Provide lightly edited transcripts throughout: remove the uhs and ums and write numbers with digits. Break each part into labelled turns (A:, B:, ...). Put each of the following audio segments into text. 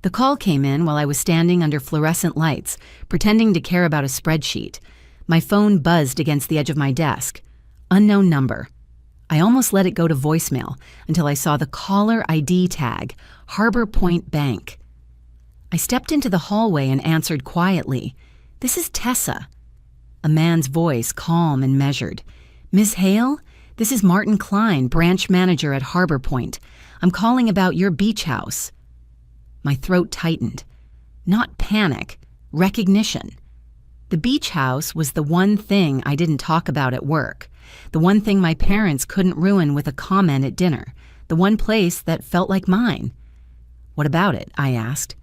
A: The call came in while I was standing under fluorescent lights, pretending to care about a spreadsheet. My phone buzzed against the edge of my desk. Unknown number. I almost let it go to voicemail until I saw the caller ID tag, Harbor Point Bank. I stepped into the hallway and answered quietly, "This is Tessa." A man's voice, calm and measured. "Miss Hale, this is Martin Klein, branch manager at Harbor Point. I'm calling about your beach house." My throat tightened. Not panic, recognition. The beach house was the one thing I didn't talk about at work, the one thing my parents couldn't ruin with a comment at dinner, the one place that felt like mine. "What about it?" I asked.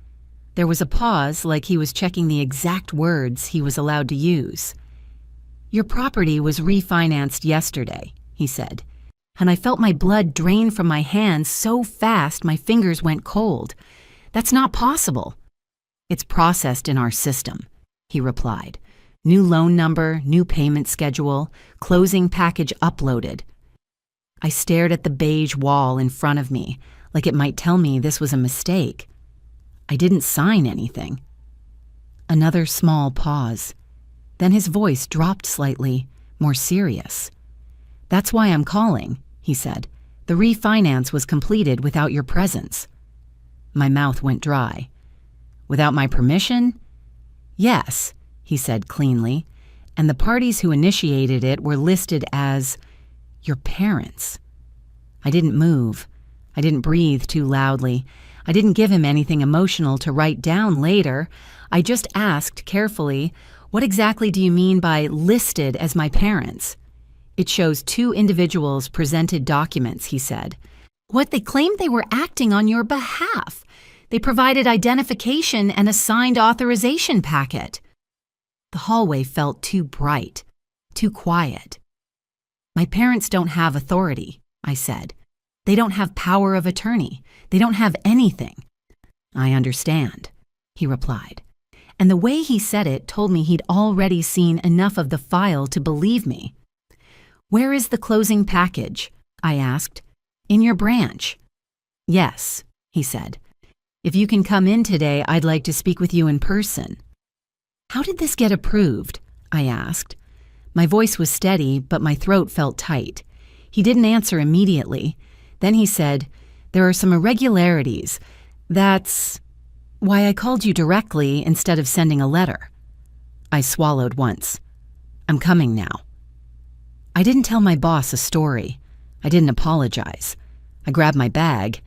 A: There was a pause, like he was checking the exact words he was allowed to use. "Your property was refinanced yesterday," he said, and I felt my blood drain from my hands so fast my fingers went cold. "That's not possible." "It's processed in our system," he replied. "New loan number, new payment schedule, closing package uploaded." I stared at the beige wall in front of me, like it might tell me this was a mistake. I didn't sign anything. Another small pause. Then his voice dropped slightly, more serious. "That's why I'm calling," he said. "The refinance was completed without your presence." My mouth went dry. "Without my permission?" "Yes," he said cleanly, "and the parties who initiated it were listed as your parents." I didn't move. I didn't breathe too loudly. I didn't give him anything emotional to write down later. I just asked carefully, "What exactly do you mean by listed as my parents?" "It shows two individuals presented documents," he said. "What, they claimed they were acting on your behalf. They provided identification and a signed authorization packet." The hallway felt too bright, too quiet. "My parents don't have authority," I said. "They don't have power of attorney. They don't have anything." "I understand," he replied. And the way he said it told me he'd already seen enough of the file to believe me. "Where is the closing package?" I asked. "In your branch." "Yes," he said. "If you can come in today, I'd like to speak with you in person." "How did this get approved?" I asked. My voice was steady, but my throat felt tight. He didn't answer immediately. Then he said, "There are some irregularities. That's why I called you directly instead of sending a letter." I swallowed once. "I'm coming now." I didn't tell my boss a story. I didn't apologize. I grabbed my bag,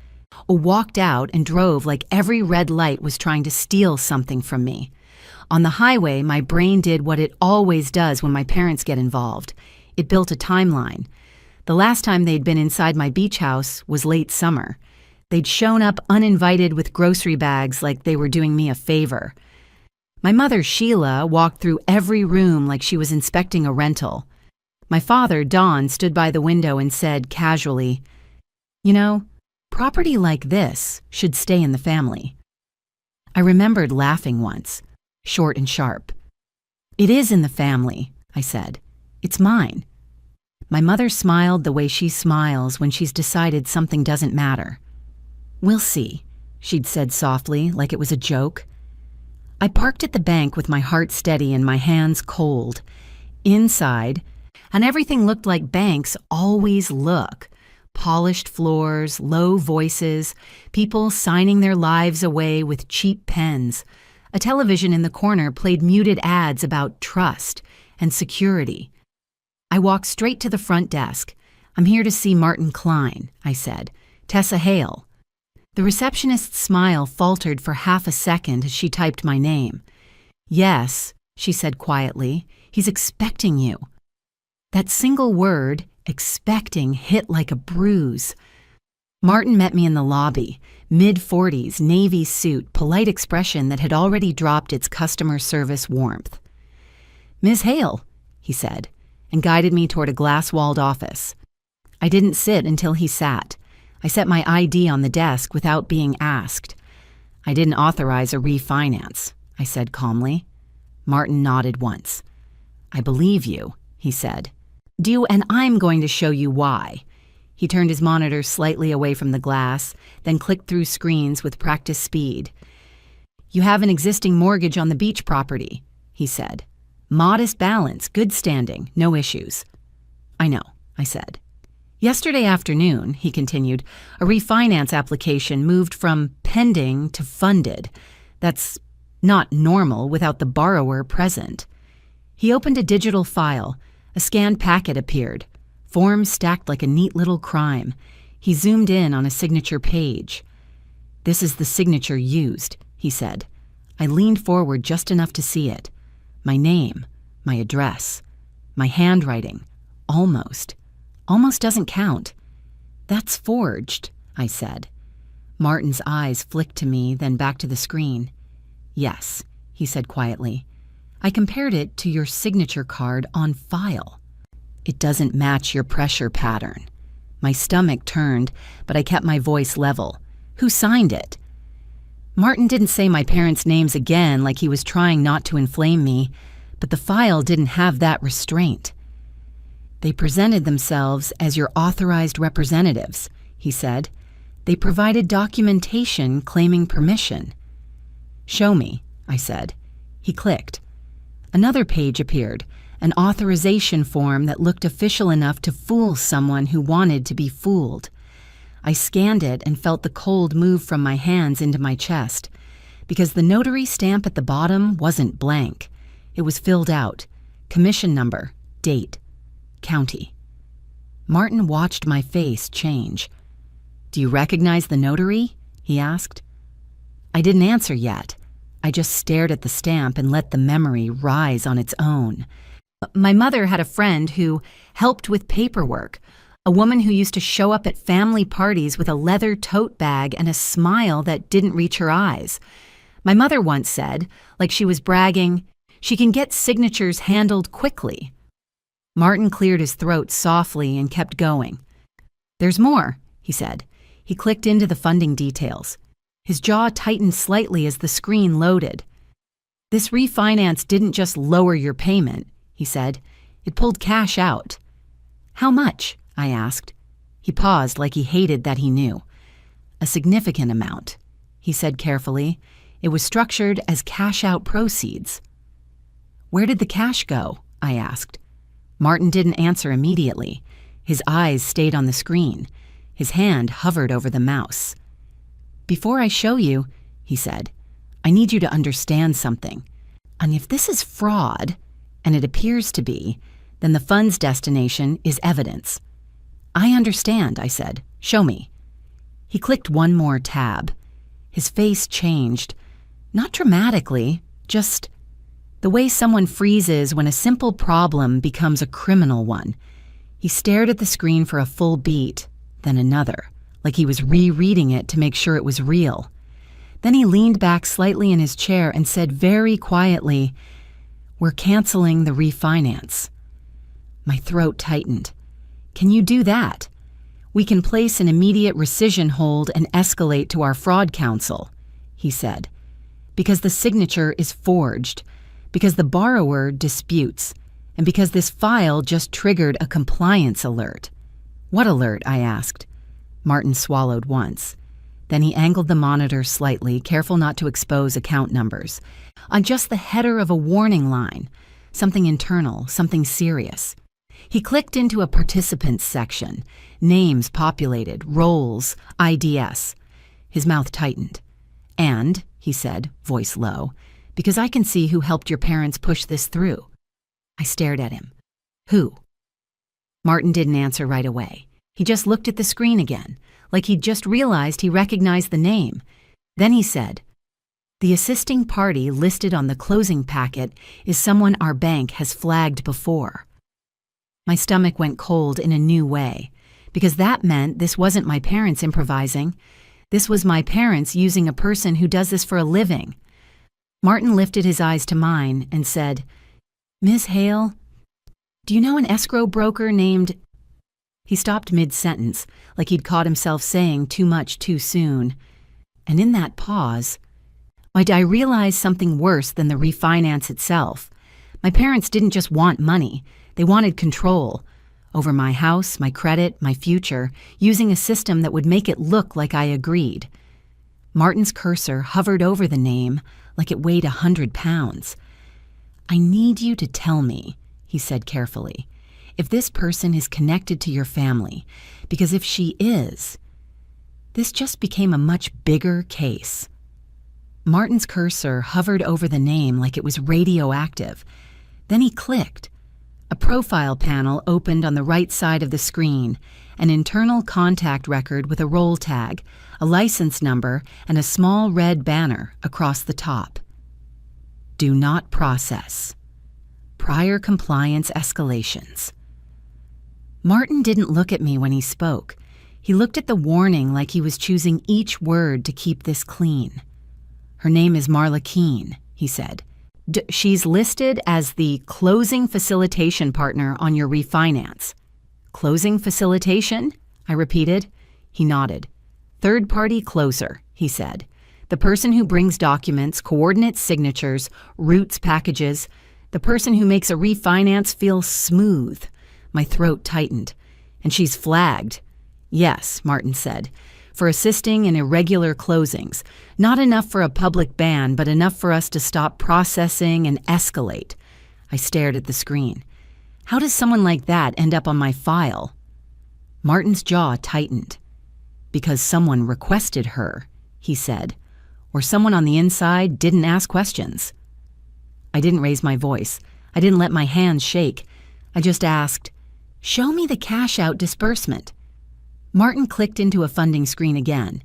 A: walked out, and drove like every red light was trying to steal something from me. On the highway, my brain did what it always does when my parents get involved. It built a timeline. The last time they'd been inside my beach house was late summer. They'd shown up uninvited with grocery bags like they were doing me a favor. My mother, Sheila, walked through every room like she was inspecting a rental. My father, Don, stood by the window and said casually, "You know, property like this should stay in the family." I remembered laughing once, short and sharp. "It is in the family," I said. "It's mine." My mother smiled the way she smiles when she's decided something doesn't matter. "We'll see," she'd said softly, like it was a joke. I parked at the bank with my heart steady and my hands cold. Inside, and everything looked like banks always look. Polished floors, low voices, people signing their lives away with cheap pens. A television in the corner played muted ads about trust and security. I walked straight to the front desk. "I'm here to see Martin Klein," I said. "Tessa Hale." The receptionist's smile faltered for half a second as she typed my name. "Yes," she said quietly, "he's expecting you." That single word, expecting, hit like a bruise. Martin met me in the lobby, mid-40s, navy suit, polite expression that had already dropped its customer service warmth. "Ms. Hale," he said, and guided me toward a glass-walled office. I didn't sit until he sat. I set my ID on the desk without being asked. "I didn't authorize a refinance," I said calmly. Martin nodded once. "I believe you," he said. And I'm going to show you why." He turned his monitor slightly away from the glass, then clicked through screens with practiced speed. You have an existing mortgage on the beach property, he said. Modest balance, good standing, no issues. I know, I said. Yesterday afternoon, he continued, a refinance application moved from pending to funded. That's not normal without the borrower present. He opened a digital file. A scanned packet appeared. Forms stacked like a neat little crime. He zoomed in on a signature page. This is the signature used, he said. I leaned forward just enough to see it. My name, my address, my handwriting, almost. Almost doesn't count. That's forged, I said. Martin's eyes flicked to me, then back to the screen. Yes, he said quietly. I compared it to your signature card on file. It doesn't match your pressure pattern. My stomach turned, but I kept my voice level. Who signed it? Martin didn't say my parents' names again like he was trying not to inflame me, but the file didn't have that restraint. They presented themselves as your authorized representatives, he said. They provided documentation claiming permission. Show me, I said. He clicked. Another page appeared, an authorization form that looked official enough to fool someone who wanted to be fooled. I scanned it and felt the cold move from my hands into my chest, because the notary stamp at the bottom wasn't blank. It was filled out. Commission number, date, county. Martin watched my face change. Do you recognize the notary? He asked. I didn't answer yet. I just stared at the stamp and let the memory rise on its own. My mother had a friend who helped with paperwork, a woman who used to show up at family parties with a leather tote bag and a smile that didn't reach her eyes. My mother once said, like she was bragging, she can get signatures handled quickly. Martin cleared his throat softly and kept going. There's more, he said. He clicked into the funding details. His jaw tightened slightly as the screen loaded. This refinance didn't just lower your payment, he said. It pulled cash out. How much? I asked. He paused like he hated that he knew. A significant amount, he said carefully. It was structured as cash-out proceeds. Where did the cash go? I asked. Martin didn't answer immediately. His eyes stayed on the screen. His hand hovered over the mouse. Before I show you, he said, I need you to understand something. And if this is fraud, and it appears to be, then the fund's destination is evidence. I understand, I said. Show me. He clicked one more tab. His face changed. Not dramatically, just the way someone freezes when a simple problem becomes a criminal one. He stared at the screen for a full beat, then another, like he was rereading it to make sure it was real. Then he leaned back slightly in his chair and said very quietly, We're canceling the refinance. My throat tightened. Can you do that? We can place an immediate rescission hold and escalate to our fraud counsel, he said, because the signature is forged, because the borrower disputes, and because this file just triggered a compliance alert. What alert? I asked. Martin swallowed once. Then he angled the monitor slightly, careful not to expose account numbers. On just the header of a warning line, something internal, something serious. He clicked into a participants section, names populated, roles, IDS. His mouth tightened. And, he said, voice low, because I can see who helped your parents push this through. I stared at him. Who? Martin didn't answer right away. He just looked at the screen again, like he'd just realized he recognized the name. Then he said, The assisting party listed on the closing packet is someone our bank has flagged before. My stomach went cold in a new way, because that meant this wasn't my parents improvising. This was my parents using a person who does this for a living. Martin lifted his eyes to mine and said, Ms. Hale, do you know an escrow broker named... He stopped mid-sentence, like he'd caught himself saying too much too soon. And in that pause, I realized something worse than the refinance itself. My parents didn't just want money. They wanted control over my house, my credit, my future, using a system that would make it look like I agreed. Martin's cursor hovered over the name like it weighed 100 pounds. "I need you to tell me," he said carefully, "if this person is connected to your family, because if she is..." This just became a much bigger case. Martin's cursor hovered over the name like it was radioactive. Then he clicked. A profile panel opened on the right side of the screen, an internal contact record with a roll tag, a license number, and a small red banner across the top. "Do not process. Prior compliance escalations." Martin didn't look at me when he spoke. He looked at the warning like he was choosing each word to keep this clean. "Her name is Marla Keene," he said. "She's listed as the closing facilitation partner on your refinance." "Closing facilitation?" I repeated. He nodded. "Third-party closer," he said. "The person who brings documents, coordinates signatures, routes packages. The person who makes a refinance feel smooth." My throat tightened. "And she's flagged." "Yes," Martin said, "for assisting in irregular closings. Not enough for a public ban, but enough for us to stop processing and escalate." I stared at the screen. How does someone like that end up on my file? Martin's jaw tightened. "Because someone requested her," he said. "Or someone on the inside didn't ask questions." I didn't raise my voice. I didn't let my hands shake. I just asked, "Show me the cash-out disbursement." Martin clicked into a funding screen again.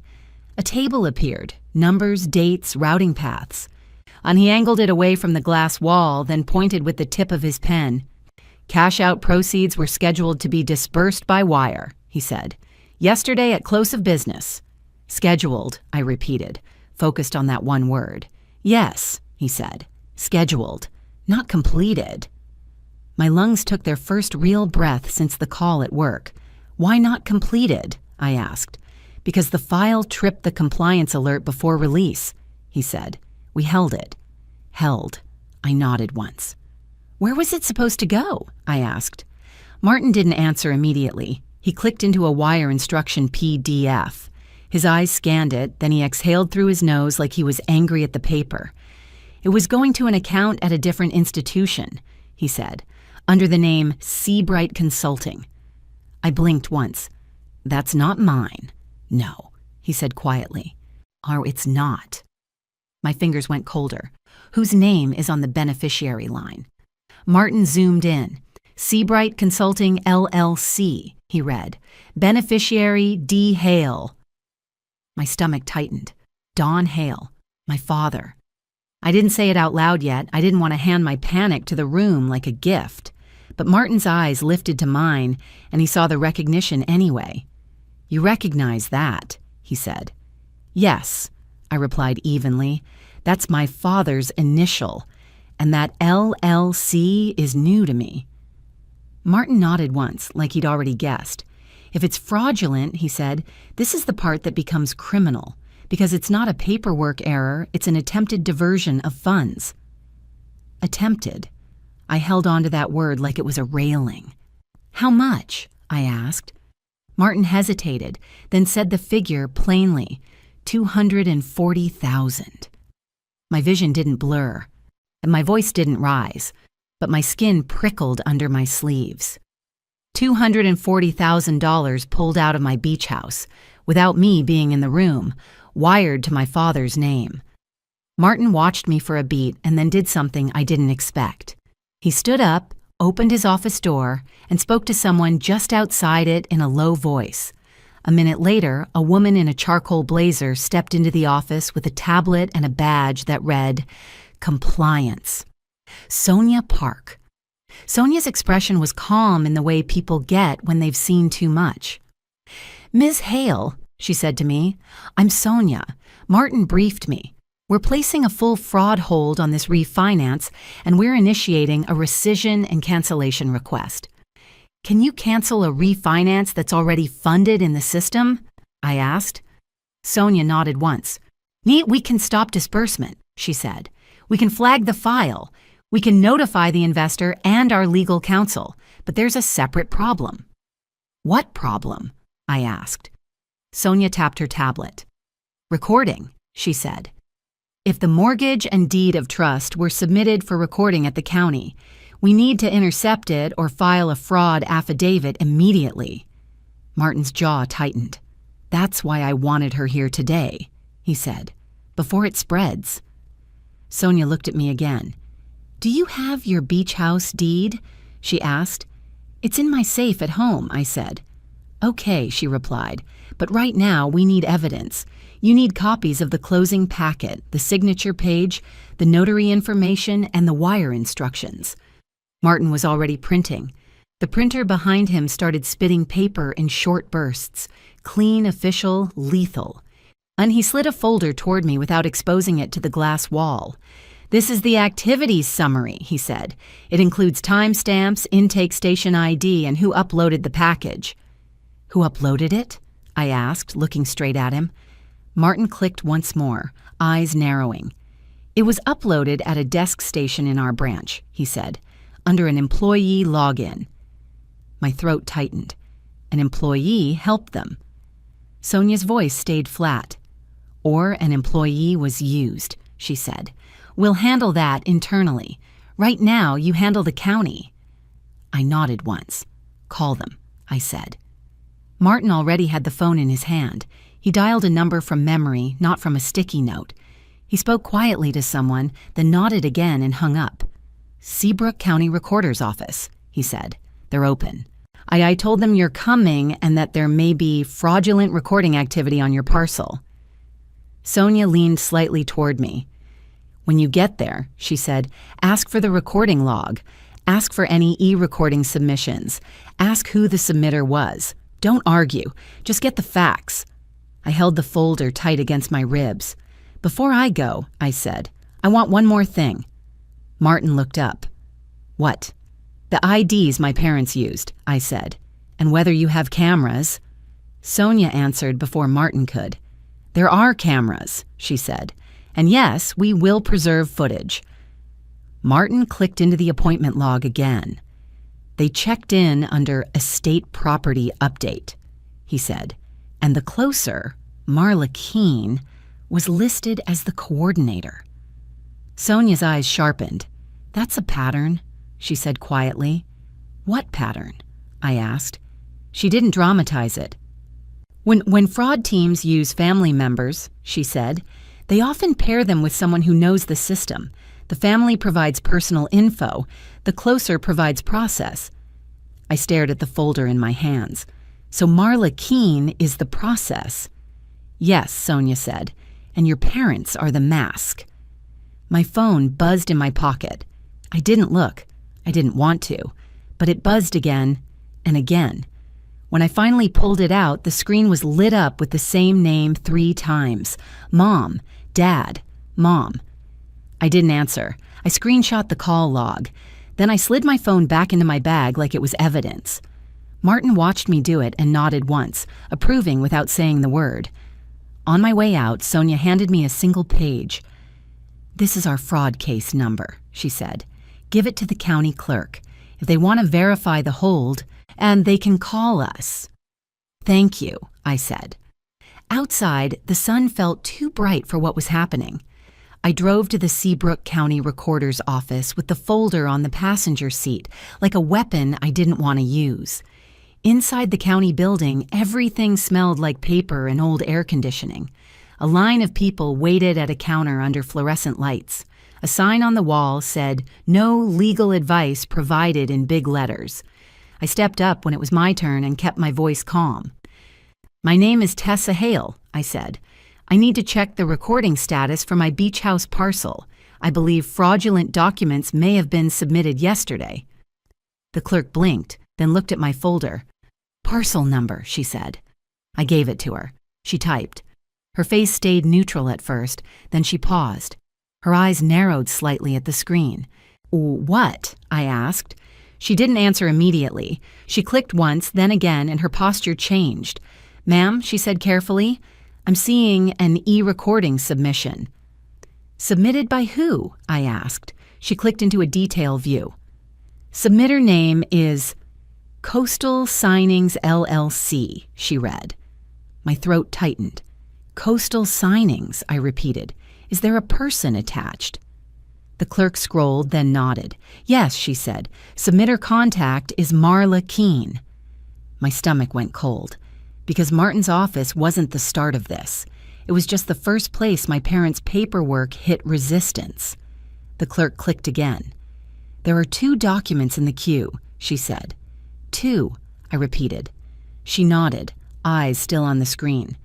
A: A table appeared, numbers, dates, routing paths. And he angled it away from the glass wall, then pointed with the tip of his pen. "Cash-out proceeds were scheduled to be disbursed by wire," he said. "Yesterday at close of business." "Scheduled," I repeated, focused on that one word. "Yes," he said. "Scheduled, not completed." My lungs took their first real breath since the call at work. "Why not completed?" I asked. "Because the file tripped the compliance alert before release," he said. "We held it." "Held." I nodded once. "Where was it supposed to go?" I asked. Martin didn't answer immediately. He clicked into a wire instruction PDF. His eyes scanned it, then he exhaled through his nose like he was angry at the paper. "It was going to an account at a different institution," he said, "under the name Seabright Consulting." I blinked once. "That's not mine." "No," he said quietly. "Oh, it's not." My fingers went colder. "Whose name is on the beneficiary line?" Martin zoomed in. "Seabright Consulting, LLC," he read. "Beneficiary D. Hale." My stomach tightened. Don Hale. My father. I didn't say it out loud yet. I didn't want to hand my panic to the room like a gift. But Martin's eyes lifted to mine, and he saw the recognition anyway. "You recognize that," he said. "Yes," I replied evenly. "That's my father's initial, and that LLC is new to me." Martin nodded once, like he'd already guessed. "If it's fraudulent," he said, "this is the part that becomes criminal, because it's not a paperwork error, it's an attempted diversion of funds." Attempted. I held on to that word like it was a railing. "How much?" I asked. Martin hesitated, then said the figure plainly, 240,000. My vision didn't blur, and my voice didn't rise, but my skin prickled under my sleeves. $240,000 pulled out of my beach house, without me being in the room, wired to my father's name. Martin watched me for a beat and then did something I didn't expect. He stood up, opened his office door, and spoke to someone just outside it in a low voice. A minute later, a woman in a charcoal blazer stepped into the office with a tablet and a badge that read, "Compliance." Sonia Park. Sonia's expression was calm in the way people get when they've seen too much. "Ms. Hale," she said to me, "I'm Sonia. Martin briefed me. We're placing a full fraud hold on this refinance, and we're initiating a rescission and cancellation request. Can you cancel a refinance that's already funded in the system?" I asked. Sonia nodded once. "We can stop disbursement," she said. "We can flag the file. We can notify the investor and our legal counsel, but there's a separate problem." "What problem?" I asked. Sonia tapped her tablet. Recording, she said. If the mortgage and deed of trust were submitted for recording at the county, we need to intercept it or file a fraud affidavit immediately. Martin's jaw tightened. That's why I wanted her here today, he said, before it spreads. Sonia looked at me again. Do you have your beach house deed? She asked. It's in my safe at home, I said. Okay, she replied, but right now we need evidence. You need copies of the closing packet, the signature page, the notary information, and the wire instructions. Martin was already printing. The printer behind him started spitting paper in short bursts, clean, official, lethal. And he slid a folder toward me without exposing it to the glass wall. This is the activities summary, he said. It includes timestamps, intake station ID, and who uploaded the package. Who uploaded it? I asked, looking straight at him. Martin clicked once more, eyes narrowing. It was uploaded at a desk station in our branch, he said, under an employee login. My throat tightened. An employee helped them. Sonia's voice stayed flat. Or an employee was used, she said. We'll handle that internally. Right now, you handle the county. I nodded once. Call them, I said. Martin already had the phone in his hand. He dialed a number from memory, not from a sticky note. He spoke quietly to someone, then nodded again and hung up. Seabrook County Recorder's Office, he said. They're open. I told them you're coming and that there may be fraudulent recording activity on your parcel. Sonia leaned slightly toward me. When you get there, she said, ask for the recording log. Ask for any e-recording submissions. Ask who the submitter was. Don't argue. Just get the facts. I held the folder tight against my ribs. Before I go, I said, I want one more thing. Martin looked up. What? The IDs my parents used, I said. And whether you have cameras. Sonia answered before Martin could. There are cameras, she said. And yes, we will preserve footage. Martin clicked into the appointment log again. They checked in under Estate Property Update, he said. And the closer, Marla Keene, was listed as the coordinator. Sonia's eyes sharpened. That's a pattern, she said quietly. What pattern? I asked. She didn't dramatize it. When fraud teams use family members, she said, they often pair them with someone who knows the system. The family provides personal info. The closer provides process. I stared at the folder in my hands. So Marla Keene is the process. Yes, Sonia said, and your parents are the mask. My phone buzzed in my pocket. I didn't look. I didn't want to. But it buzzed again and again. When I finally pulled it out, the screen was lit up with the same name 3 times. Mom, Dad, Mom. I didn't answer. I screenshot the call log. Then I slid my phone back into my bag like it was evidence. Martin watched me do it and nodded once, approving without saying the word. On my way out, Sonia handed me a single page. This is our fraud case number, she said. Give it to the county clerk. If they want to verify the hold, and they can call us. Thank you, I said. Outside, the sun felt too bright for what was happening. I drove to the Seabrook County Recorder's office with the folder on the passenger seat, like a weapon I didn't want to use. Inside the county building, everything smelled like paper and old air conditioning. A line of people waited at a counter under fluorescent lights. A sign on the wall said, "No legal advice provided," in big letters. I stepped up when it was my turn and kept my voice calm. My name is Tessa Hale, I said. I need to check the recording status for my beach house parcel. I believe fraudulent documents may have been submitted yesterday. The clerk blinked, then looked at my folder. Parcel number, she said. I gave it to her. She typed. Her face stayed neutral at first, then she paused. Her eyes narrowed slightly at the screen. What? I asked. She didn't answer immediately. She clicked once, then again, and her posture changed. Ma'am, she said carefully, I'm seeing an e-recording submission. Submitted by who? I asked. She clicked into a detail view. Submitter name is Coastal Signings LLC, she read. My throat tightened. Coastal signings, I repeated. Is there a person attached? The clerk scrolled, then nodded. Yes, she said. Submitter contact is Marla Keene. My stomach went cold, because Martin's office wasn't the start of this. It was just the first place my parents' paperwork hit resistance. The clerk clicked again. There are 2 documents in the queue, she said. 2, I repeated. She nodded, eyes still on the screen.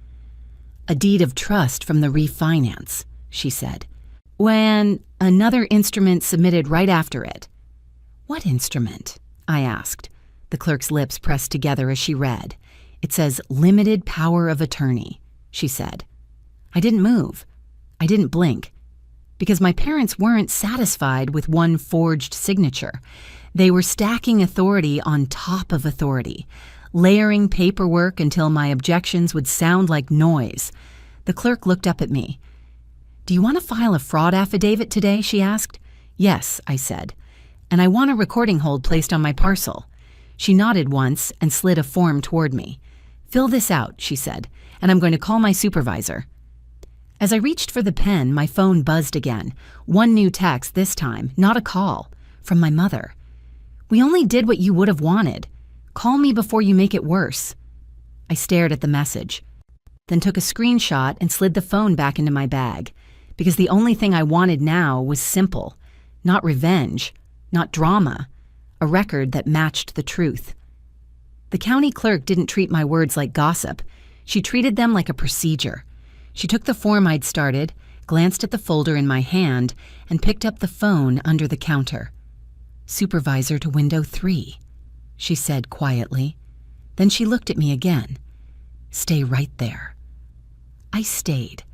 A: A deed of trust from the refinance, she said. When another instrument submitted right after it. What instrument? I asked. The clerk's lips pressed together as she read. It says limited power of attorney, she said. I didn't move. I didn't blink. Because my parents weren't satisfied with one forged signature. They were stacking authority on top of authority, layering paperwork until my objections would sound like noise. The clerk looked up at me. Do you want to file a fraud affidavit today? She asked. Yes, I said. And I want a recording hold placed on my parcel. She nodded once and slid a form toward me. Fill this out, she said, and I'm going to call my supervisor. As I reached for the pen, my phone buzzed again. One new text this time, not a call, from my mother. We only did what you would have wanted. Call me before you make it worse. I stared at the message, then took a screenshot and slid the phone back into my bag, because the only thing I wanted now was simple, not revenge, not drama, a record that matched the truth. The county clerk didn't treat my words like gossip. She treated them like a procedure. She took the form I'd started, glanced at the folder in my hand, and picked up the phone under the counter. Supervisor to window 3, she said quietly. Then she looked at me again. Stay right there. I stayed.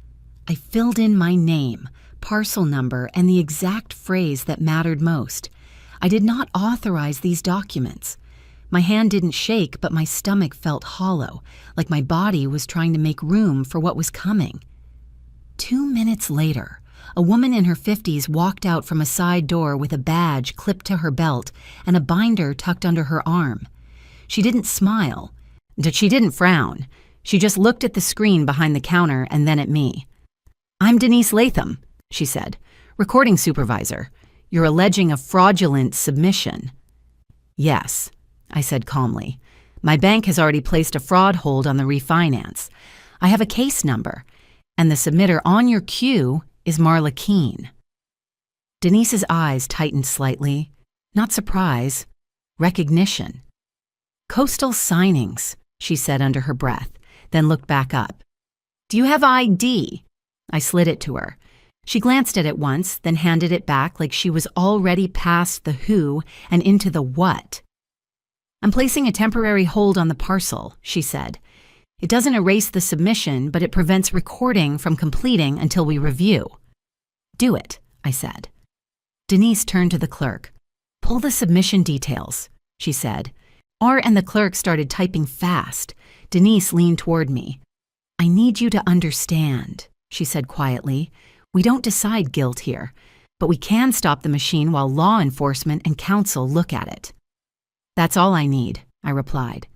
A: I filled in my name, parcel number, and the exact phrase that mattered most. I did not authorize these documents. My hand didn't shake, but my stomach felt hollow, like my body was trying to make room for what was coming. 2 minutes later, a woman in her 50s walked out from a side door with a badge clipped to her belt and a binder tucked under her arm. She didn't smile. She didn't frown. She just looked at the screen behind the counter and then at me. I'm Denise Latham, she said, recording supervisor. You're alleging a fraudulent submission. Yes, I said calmly. My bank has already placed a fraud hold on the refinance. I have a case number, and the submitter on your queue is Marla Keene. Denise's eyes tightened slightly. Not surprise, recognition. Coastal signings, she said under her breath, then looked back up. Do you have ID? I slid it to her. She glanced at it once, then handed it back like she was already past the who and into the what. I'm placing a temporary hold on the parcel, she said. It doesn't erase the submission, but it prevents recording from completing until we review. Do it, I said. Denise turned to the clerk. Pull the submission details, she said. R and the clerk started typing fast. Denise leaned toward me. I need you to understand, she said quietly. We don't decide guilt here, but we can stop the machine while law enforcement and counsel look at it. That's all I need, I replied.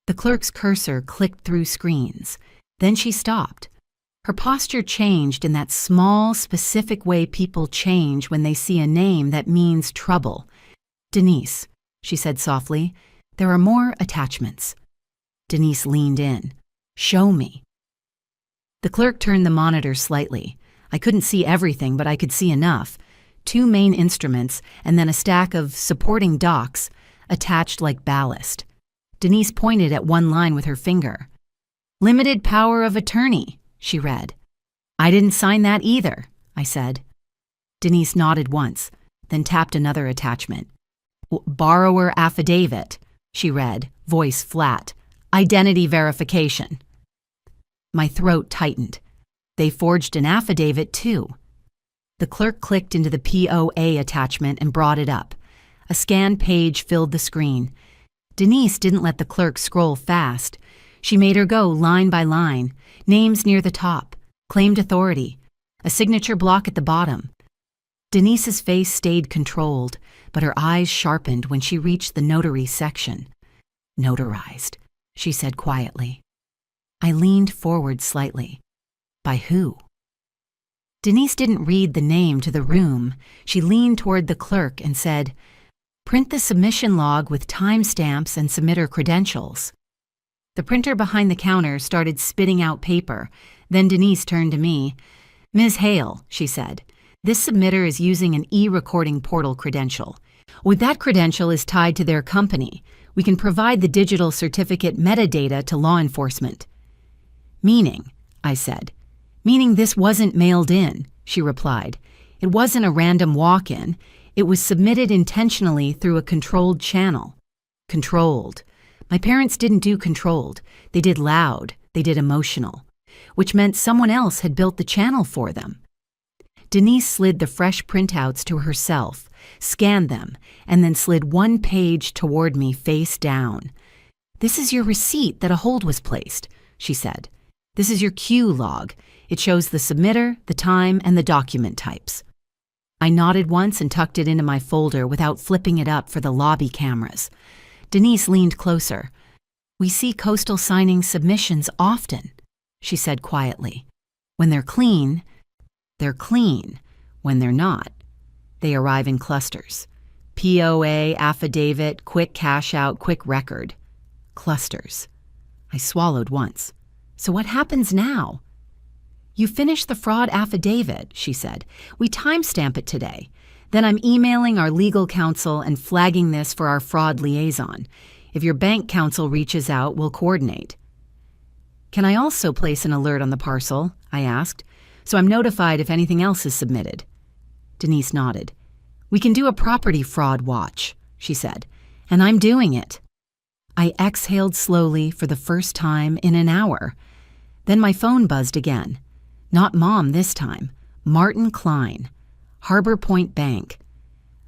A: The clerk's cursor clicked through screens. Then she stopped. Her posture changed in that small, specific way people change when they see a name that means trouble. Denise, she said softly, there are more attachments. Denise leaned in. Show me. The clerk turned the monitor slightly. I couldn't see everything, but I could see enough. 2 main instruments and then a stack of supporting docs attached like ballast. Denise pointed at one line with her finger. Limited power of attorney, she read. I didn't sign that either, I said. Denise nodded once, then tapped another attachment. Borrower affidavit, she read, voice flat. Identity verification. My throat tightened. They forged an affidavit, too. The clerk clicked into the POA attachment and brought it up. A scanned page filled the screen. Denise didn't let the clerk scroll fast. She made her go line by line, names near the top, claimed authority, a signature block at the bottom. Denise's face stayed controlled, but her eyes sharpened when she reached the notary section. Notarized, she said quietly. I leaned forward slightly. By who? Denise didn't read the name to the room. She leaned toward the clerk and said, "Print the submission log with timestamps and submitter credentials." The printer behind the counter started spitting out paper. Then Denise turned to me. "Ms. Hale," she said, "this submitter is using an e-recording portal credential. With that credential is tied to their company. We can provide the digital certificate metadata to law enforcement." "Meaning," I said. "Meaning this wasn't mailed in," she replied. "It wasn't a random walk-in. It was submitted intentionally through a controlled channel." Controlled. My parents didn't do controlled. They did loud. They did emotional. Which meant someone else had built the channel for them. Denise slid the fresh printouts to herself, scanned them, and then slid one page toward me face down. "This is your receipt that a hold was placed," she said. "This is your Q log. It shows the submitter, the time, and the document types." I nodded once and tucked it into my folder without flipping it up for the lobby cameras. Denise leaned closer. "We see Coastal signing submissions often," she said quietly. "When they're clean, they're clean. When they're not, they arrive in clusters. POA, affidavit, quick cash out, quick record. Clusters." I swallowed once. "So what happens now?" "You finish the fraud affidavit," she said. "We timestamp it today. Then I'm emailing our legal counsel and flagging this for our fraud liaison. If your bank counsel reaches out, we'll coordinate." "Can I also place an alert on the parcel?" I asked, "so I'm notified if anything else is submitted?" Denise nodded. "We can do a property fraud watch," she said, "and I'm doing it." I exhaled slowly for the first time in an hour. Then my phone buzzed again. Not Mom this time. Martin Klein, Harbor Point Bank.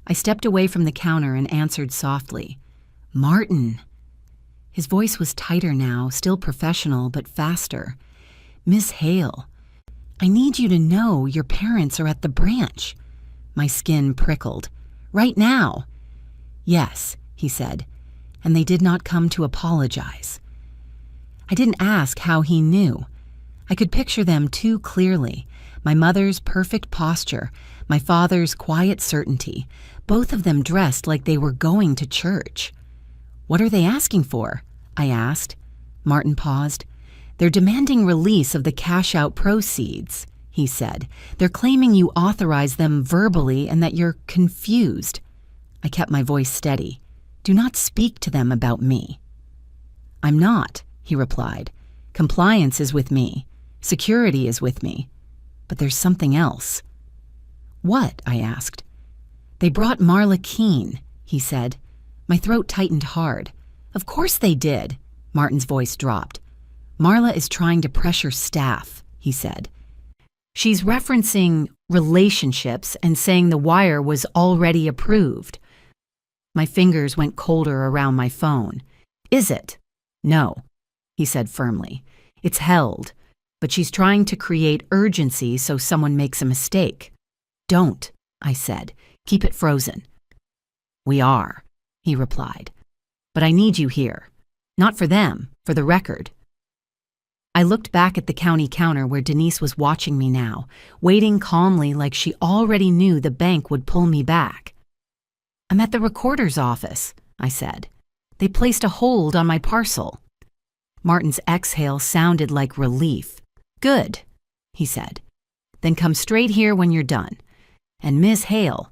A: I stepped away from the counter and answered softly. "Martin." His voice was tighter now, still professional, but faster. "Miss Hale, I need you to know your parents are at the branch." My skin prickled. "Right now." "Yes," he said, "and they did not come to apologize." I didn't ask how he knew. I could picture them too clearly. My mother's perfect posture, my father's quiet certainty, both of them dressed like they were going to church. "What are they asking for?" I asked. Martin paused. "They're demanding release of the cash-out proceeds," he said. "They're claiming you authorized them verbally and that you're confused." I kept my voice steady. "Do not speak to them about me." "I'm not," he replied. "Compliance is with me. Security is with me. But there's something else." "What?" I asked. "They brought Marla Keene," he said. My throat tightened hard. "Of course they did." Martin's voice dropped. "Marla is trying to pressure staff," he said. "She's referencing relationships and saying the wire was already approved." My fingers went colder around my phone. "Is it?" "No," he said firmly. "It's held, but she's trying to create urgency so someone makes a mistake." "Don't," I said. "Keep it frozen." "We are," he replied. "But I need you here. Not for them, for the record." I looked back at the county counter where Denise was watching me now, waiting calmly like she already knew the bank would pull me back. "I'm at the recorder's office," I said. "They placed a hold on my parcel." Martin's exhale sounded like relief. "Good," he said. "Then come straight here when you're done. And Miss Hale,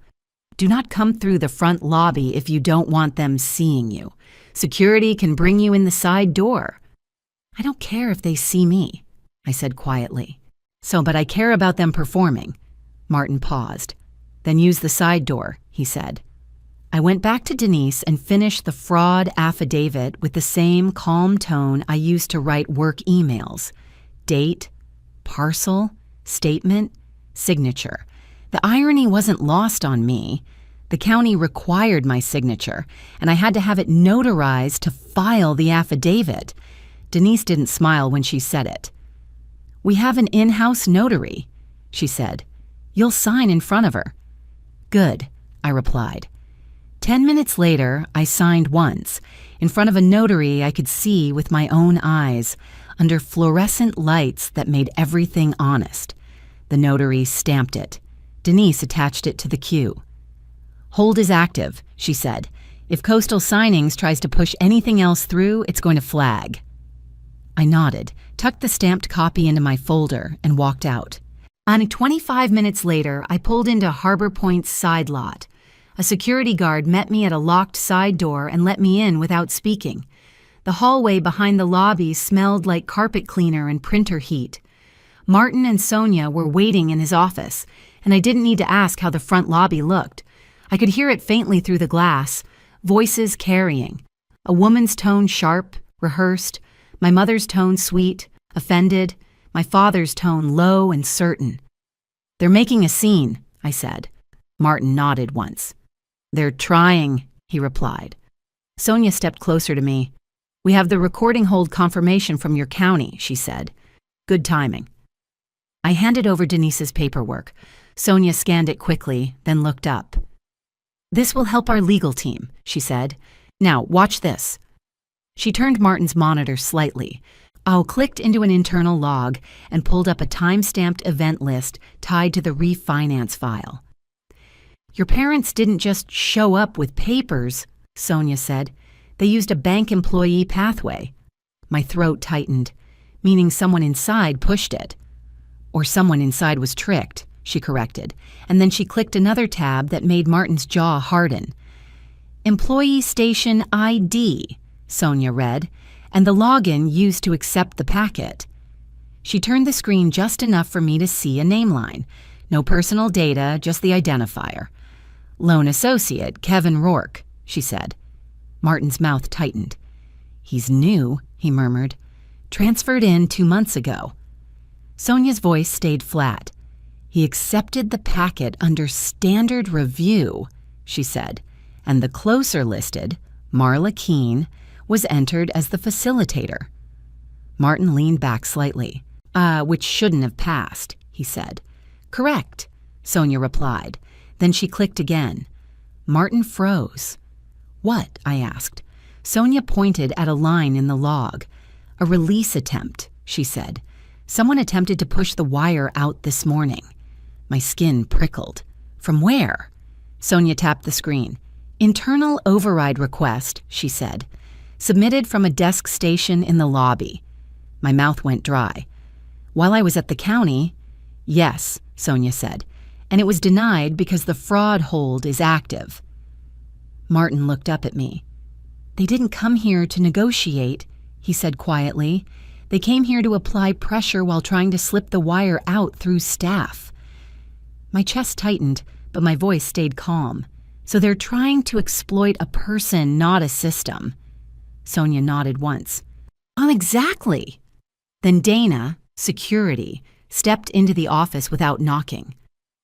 A: do not come through the front lobby if you don't want them seeing you. Security can bring you in the side door." "I don't care if they see me," I said quietly. But I care about them performing." Martin paused. "Then use the side door," he said. I went back to Denise and finished the fraud affidavit with the same calm tone I used to write work emails. Date, parcel, statement, signature. The irony wasn't lost on me. The county required my signature, and I had to have it notarized to file the affidavit. Denise didn't smile when she said it. "We have an in-house notary," she said. "You'll sign in front of her." "Good," I replied. 10 minutes later, I signed once, in front of a notary I could see with my own eyes, under fluorescent lights that made everything honest. The notary stamped it. Denise attached it to the queue. "Hold is active," she said. "If Coastal Signings tries to push anything else through, it's going to flag." I nodded, tucked the stamped copy into my folder, and walked out. 25 minutes later, I pulled into Harbor Point's side lot. A security guard met me at a locked side door and let me in without speaking. The hallway behind the lobby smelled like carpet cleaner and printer heat. Martin and Sonia were waiting in his office, and I didn't need to ask how the front lobby looked. I could hear it faintly through the glass, voices carrying. A woman's tone sharp, rehearsed, my mother's tone sweet, offended, my father's tone low and certain. "They're making a scene," I said. Martin nodded once. "They're trying," he replied. Sonia stepped closer to me. "We have the recording hold confirmation from your county," she said. "Good timing." I handed over Denise's paperwork. Sonia scanned it quickly, then looked up. "This will help our legal team," she said. "Now, watch this." She turned Martin's monitor slightly. I clicked into an internal log and pulled up a time-stamped event list tied to the refinance file. "Your parents didn't just show up with papers," Sonia said. "They used a bank employee pathway." My throat tightened, meaning someone inside pushed it. "Or someone inside was tricked," she corrected, and then she clicked another tab that made Martin's jaw harden. "Employee Station ID," Sonia read, "and the login used to accept the packet." She turned the screen just enough for me to see a name line. No personal data, just the identifier. "Loan associate, Kevin Rourke," she said. Martin's mouth tightened. "He's new," he murmured. "Transferred in 2 months ago." Sonia's voice stayed flat. "He accepted the packet under standard review," she said, and the closer listed, Marla Keene, was entered as the facilitator. Martin leaned back slightly. Which shouldn't have passed," he said. "Correct," Sonia replied. Then she clicked again. Martin froze. "What?" I asked. Sonia pointed at a line in the log. "A release attempt," she said. "Someone attempted to push the wire out this morning." My skin prickled. "From where?" Sonia tapped the screen. "Internal override request," she said. "Submitted from a desk station in the lobby." My mouth went dry. "While I was at the county?" "Yes," Sonia said. "And it was denied because the fraud hold is active." Martin looked up at me. "They didn't come here to negotiate," he said quietly. "They came here to apply pressure while trying to slip the wire out through staff." My chest tightened, but my voice stayed calm. "So they're trying to exploit a person, not a system." Sonia nodded once. Exactly." Then Dana, security, stepped into the office without knocking.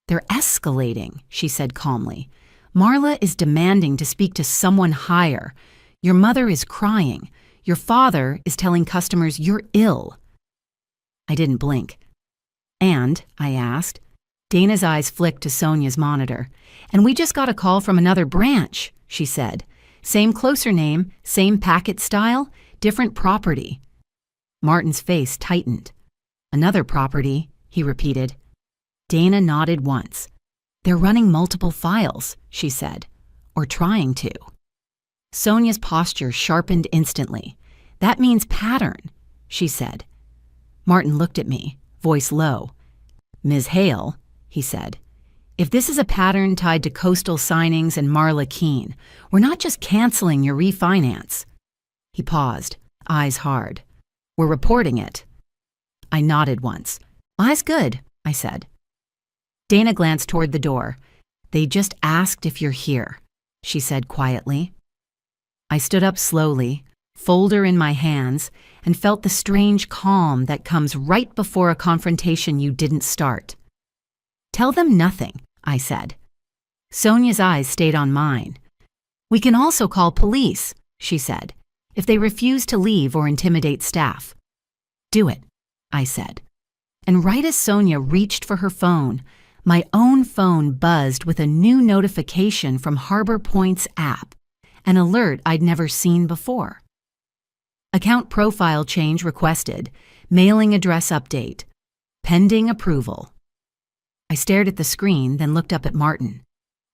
A: "They're escalating," she said calmly. "Marla is demanding to speak to someone higher. Your mother is crying. Your father is telling customers you're ill." I didn't blink. "And?" I asked. Dana's eyes flicked to Sonia's monitor. "And we just got a call from another branch," she said. "Same closer name, same packet style, different property." Martin's face tightened. "Another property," he repeated. Dana nodded once. "They're running multiple files," she said. "Or trying to." Sonia's posture sharpened instantly. "That means pattern," she said. Martin looked at me, voice low. "Ms. Hale," he said, "if this is a pattern tied to Coastal Signings and Marla Keene, we're not just canceling your refinance." He paused, eyes hard. "We're reporting it." I nodded once. "Eyes good," I said. Dana glanced toward the door. "They just asked if you're here," she said quietly. I stood up slowly, folder in my hands, and felt the strange calm that comes right before a confrontation you didn't start. "Tell them nothing," I said. Sonia's eyes stayed on mine. "We can also call police," she said, "if they refuse to leave or intimidate staff." "Do it," I said. And right as Sonia reached for her phone, my own phone buzzed with a new notification from Harbor Point's app, an alert I'd never seen before. Account profile change requested. Mailing address update. Pending approval. I stared at the screen, then looked up at Martin.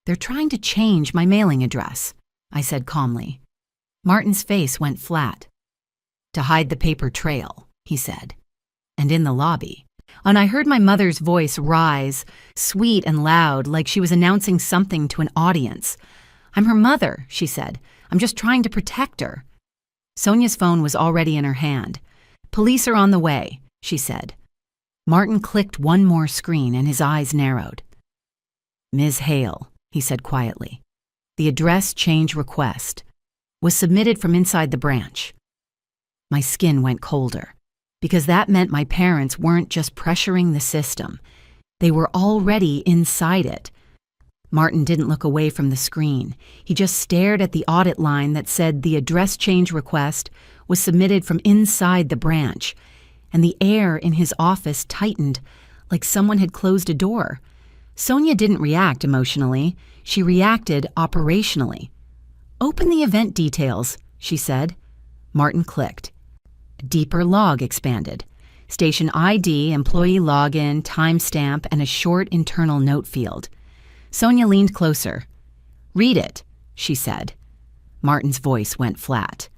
A: They're trying to change my mailing address, I said calmly. Martin's face went flat. To hide the paper trail, he said. And in the lobby. And I heard my mother's voice rise, sweet and loud, like she was announcing something to an audience. I'm her mother, she said. I'm just trying to protect her. Sonia's phone was already in her hand. Police are on the way, she said. Martin clicked one more screen and his eyes narrowed. Ms. Hale, he said quietly. The address change request was submitted from inside the branch. My skin went colder, because that meant my parents weren't just pressuring the system. They were already inside it. Martin didn't look away from the screen. He just stared at the audit line that said the address change request was submitted from inside the branch, and the air in his office tightened like someone had closed a door. Sonia didn't react emotionally. She reacted operationally. Open the event details, she said. Martin clicked. A deeper log expanded. Station ID, employee login, timestamp, and a short internal note field. Sonia leaned closer. Read it, she said. Martin's voice went flat.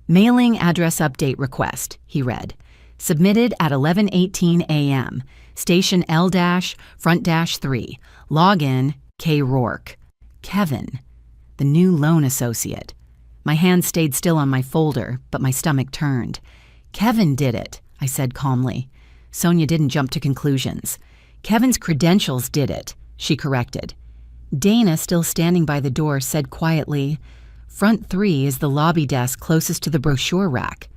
A: Mailing address update request, he read. Submitted at 11:18 a.m. Station L-front-3. Login, K. Rourke. Kevin, the new loan associate. My hand stayed still on my folder, but my stomach turned. Kevin did it, I said calmly. Sonia didn't jump to conclusions. Kevin's credentials did it, she corrected. Dana, still standing by the door, said quietly, Front 3 is the lobby desk closest to the brochure rack.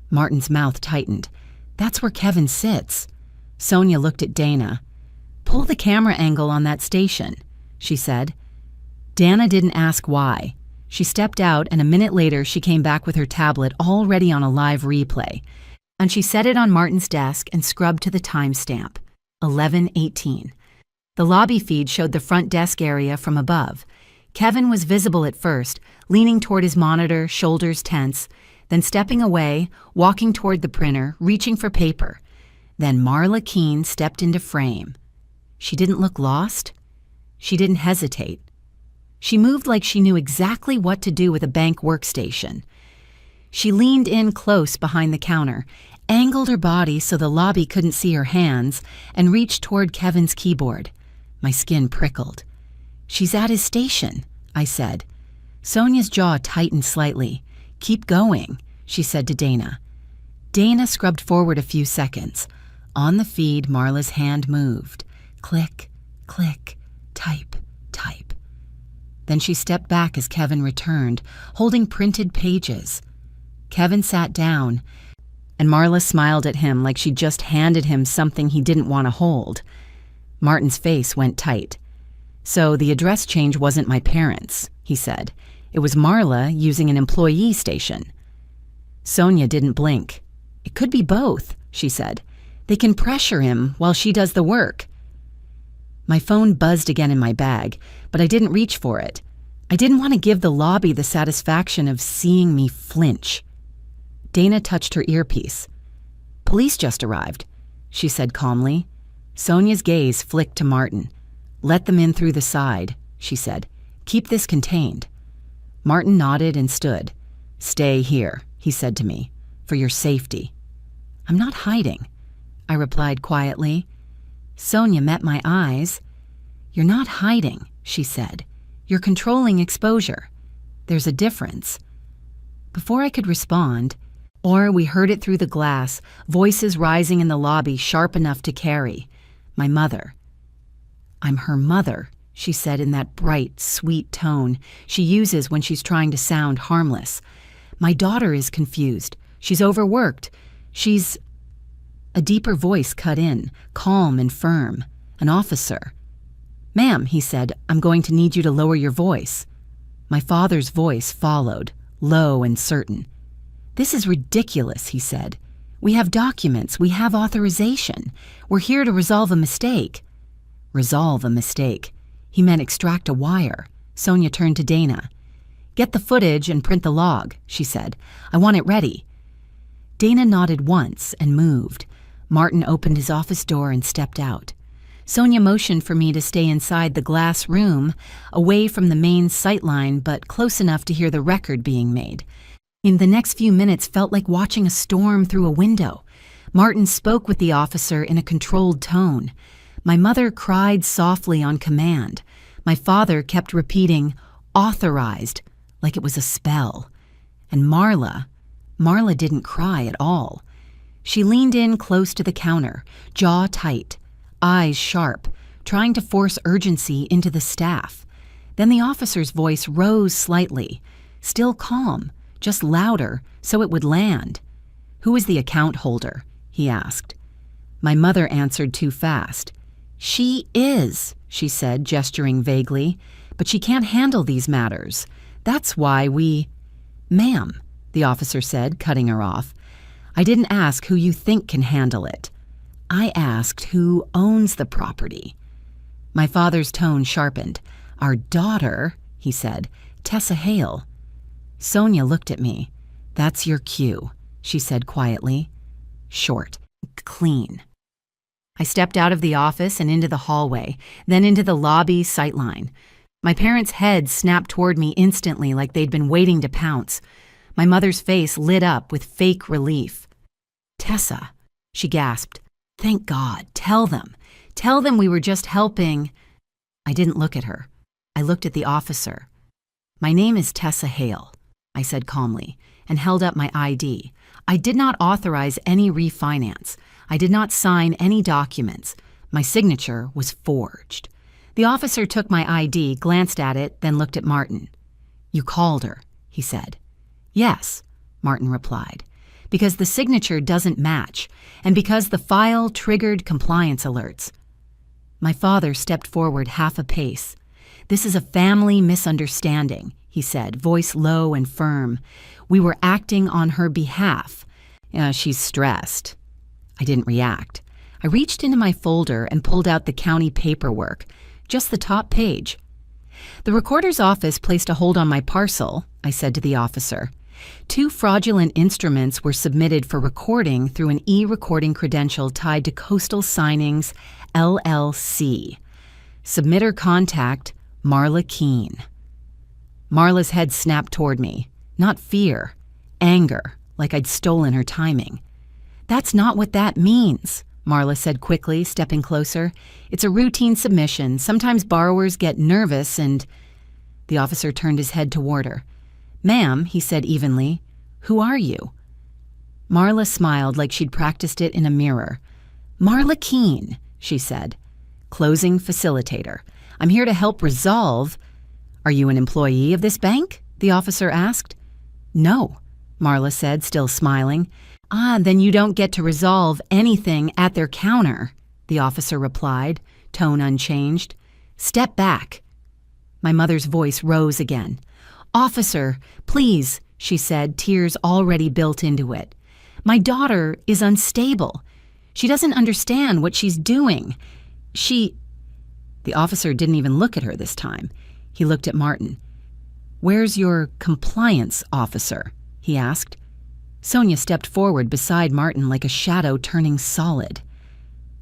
A: Martin's mouth tightened. That's where Kevin sits. Sonia looked at Dana. Pull the camera angle on that station, she said. Dana didn't ask why. She stepped out, and a minute later she came back with her tablet already on a live replay, and she set it on Martin's desk and scrubbed to the timestamp, 11:18. The lobby feed showed the front desk area from above. Kevin was visible at first, leaning toward his monitor, shoulders tense, then stepping away, walking toward the printer, reaching for paper. Then Marla Keene stepped into frame. She didn't look lost. She didn't hesitate. She moved like she knew exactly what to do with a bank workstation. She leaned in close behind the counter, angled her body so the lobby couldn't see her hands, and reached toward Kevin's keyboard. My skin prickled. She's at his station, I said. Sonia's jaw tightened slightly. Keep going, she said to Dana. Dana scrubbed forward a few seconds. On the feed, Marla's hand moved. Click, click, type, type. Then she stepped back as Kevin returned, holding printed pages. Kevin sat down, and Marla smiled at him like she'd just handed him something he didn't want to hold. Martin's face went tight. So the address change wasn't my parents', he said. It was Marla using an employee station. Sonia didn't blink. It could be both, she said. They can pressure him while she does the work. My phone buzzed again in my bag, but I didn't reach for it. I didn't want to give the lobby the satisfaction of seeing me flinch. Dana touched her earpiece. Police just arrived, she said calmly. Sonia's gaze flicked to Martin. Let them in through the side, she said. Keep this contained. Martin nodded and stood. Stay here, he said to me, for your safety. I'm not hiding, I replied quietly. Sonia met my eyes. You're not hiding, she said. You're controlling exposure. There's a difference. Before I could respond, we heard it through the glass, voices rising in the lobby sharp enough to carry. My mother. I'm her mother, she said in that bright, sweet tone she uses when she's trying to sound harmless. My daughter is confused. She's overworked. She's... A deeper voice cut in, calm and firm. An officer. Ma'am, he said, I'm going to need you to lower your voice. My father's voice followed, low and certain. This is ridiculous, he said. We have documents. We have authorization. We're here to resolve a mistake. Resolve a mistake. He meant extract a wire. Sonia turned to Dana. Get the footage and print the log, she said. I want it ready. Dana nodded once and moved. Martin opened his office door and stepped out. Sonia motioned for me to stay inside the glass room, away from the main sightline but close enough to hear the record being made. In the next few minutes felt like watching a storm through a window. Martin spoke with the officer in a controlled tone. My mother cried softly on command. My father kept repeating, "Authorized," like it was a spell. And Marla didn't cry at all. She leaned in close to the counter, jaw tight, eyes sharp, trying to force urgency into the staff. Then the officer's voice rose slightly, still calm, just louder so it would land. "Who is the account holder?" he asked. My mother answered too fast. "She is," she said, gesturing vaguely, "but she can't handle these matters. That's why we—" "Ma'am," the officer said, cutting her off, "I didn't ask who you think can handle it. I asked who owns the property." My father's tone sharpened. "Our daughter," he said, "Tessa Hale." Sonia looked at me. "That's your cue," she said quietly. Short, clean. I stepped out of the office and into the hallway, then into the lobby sightline. My parents' heads snapped toward me instantly like they'd been waiting to pounce. My mother's face lit up with fake relief. "Tessa," she gasped. "Thank God. Tell them. Tell them we were just helping." I didn't look at her. I looked at the officer. "My name is Tessa Hale," I said calmly, and held up my ID. I did not authorize any refinance. I did not sign any documents. My signature was forged. The officer took my ID, glanced at it, then looked at Martin. "You called her," he said. "Yes," Martin replied, "because the signature doesn't match, and because the file triggered compliance alerts." My father stepped forward half a pace. "This is a family misunderstanding," he said, voice low and firm. "We were acting on her behalf. She's stressed." I didn't react. I reached into my folder and pulled out the county paperwork, just the top page. "The recorder's office placed a hold on my parcel," I said to the officer. "2 fraudulent instruments were submitted for recording through an e-recording credential tied to Coastal Signings, LLC. Submitter contact, Marla Keene." Marla's head snapped toward me. Not fear, anger, like I'd stolen her timing. "That's not what that means," Marla said quickly, stepping closer. "It's a routine submission. Sometimes borrowers get nervous and—" The officer turned his head toward her. "Ma'am," he said evenly, "who are you?" Marla smiled like she'd practiced it in a mirror. "Marla Keene," she said. "Closing facilitator. I'm here to help resolve—" "Are you an employee of this bank?" the officer asked. "No," Marla said, still smiling. "Ah, then you don't get to resolve anything at their counter," the officer replied, tone unchanged. "Step back." My mother's voice rose again. "Officer, please," she said, tears already built into it. "My daughter is unstable. She doesn't understand what she's doing. She—" The officer didn't even look at her this time. He looked at Martin. "Where's your compliance officer?" he asked. Sonia stepped forward beside Martin like a shadow turning solid.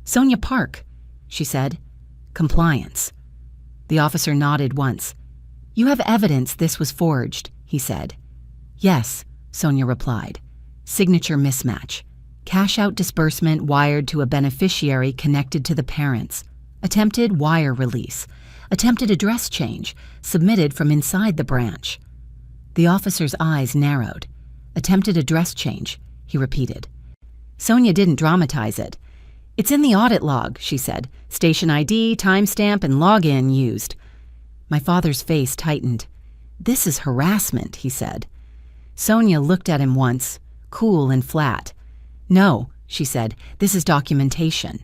A: "Sonia Park," she said. "Compliance." The officer nodded once. "You have evidence this was forged," he said. "Yes," Sonia replied. "Signature mismatch. Cash-out disbursement wired to a beneficiary connected to the parents. Attempted wire release. Attempted address change, submitted from inside the branch." The officer's eyes narrowed. "Attempted address change," he repeated. Sonia didn't dramatize it. "It's in the audit log," she said. "Station ID, timestamp, and login used." My father's face tightened. "This is harassment," he said. Sonia looked at him once, cool and flat. "No," she said, "this is documentation."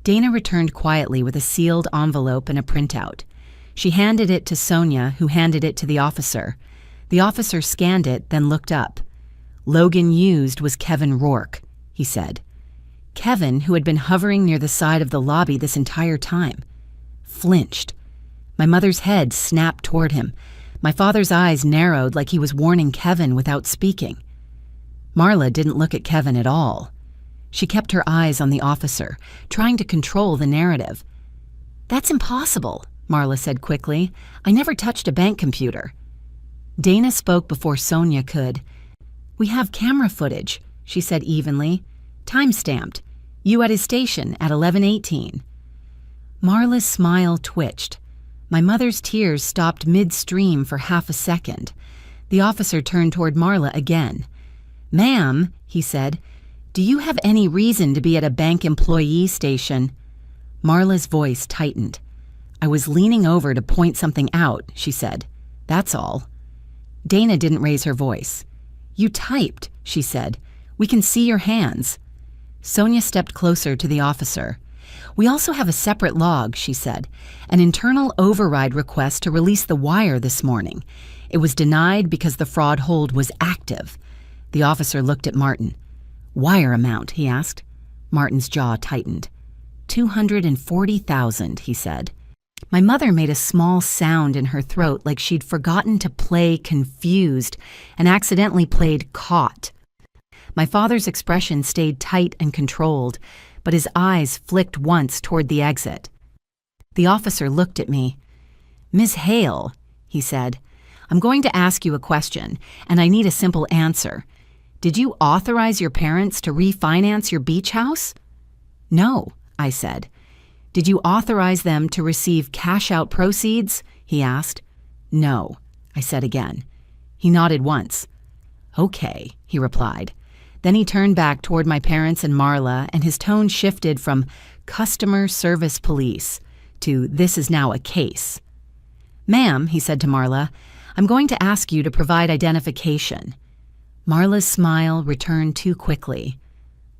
A: Dana returned quietly with a sealed envelope and a printout. She handed it to Sonia, who handed it to the officer. The officer scanned it, then looked up. "Logan used was Kevin Rourke," he said. Kevin, who had been hovering near the side of the lobby this entire time, flinched. My mother's head snapped toward him. My father's eyes narrowed like he was warning Kevin without speaking. Marla didn't look at Kevin at all. She kept her eyes on the officer, trying to control the narrative. "That's impossible," Marla said quickly. "I never touched a bank computer." Dana spoke before Sonia could. "We have camera footage," she said evenly. "Time-stamped. You at his station at 11:18. Marla's smile twitched. My mother's tears stopped midstream for half a second. The officer turned toward Marla again. "Ma'am," he said, "do you have any reason to be at a bank employee station?" Marla's voice tightened. "I was leaning over to point something out," she said. "That's all." Dana didn't raise her voice. "You typed," she said. "We can see your hands." Sonia stepped closer to the officer. "We also have a separate log," she said. "An internal override request to release the wire this morning. It was denied because the fraud hold was active." The officer looked at Martin. "Wire amount?" he asked. Martin's jaw tightened. $240,000, he said. My mother made a small sound in her throat like she'd forgotten to play confused and accidentally played caught. My father's expression stayed tight and controlled, but his eyes flicked once toward the exit. The officer looked at me. "Miss Hale," he said, "I'm going to ask you a question, and I need a simple answer. Did you authorize your parents to refinance your beach house?" "No," I said. "Did you authorize them to receive cash-out proceeds?" he asked. "No," I said again. He nodded once. "Okay," he replied. Then he turned back toward my parents and Marla, and his tone shifted from customer service police to "this is now a case." "Ma'am," he said to Marla, "I'm going to ask you to provide identification." Marla's smile returned too quickly.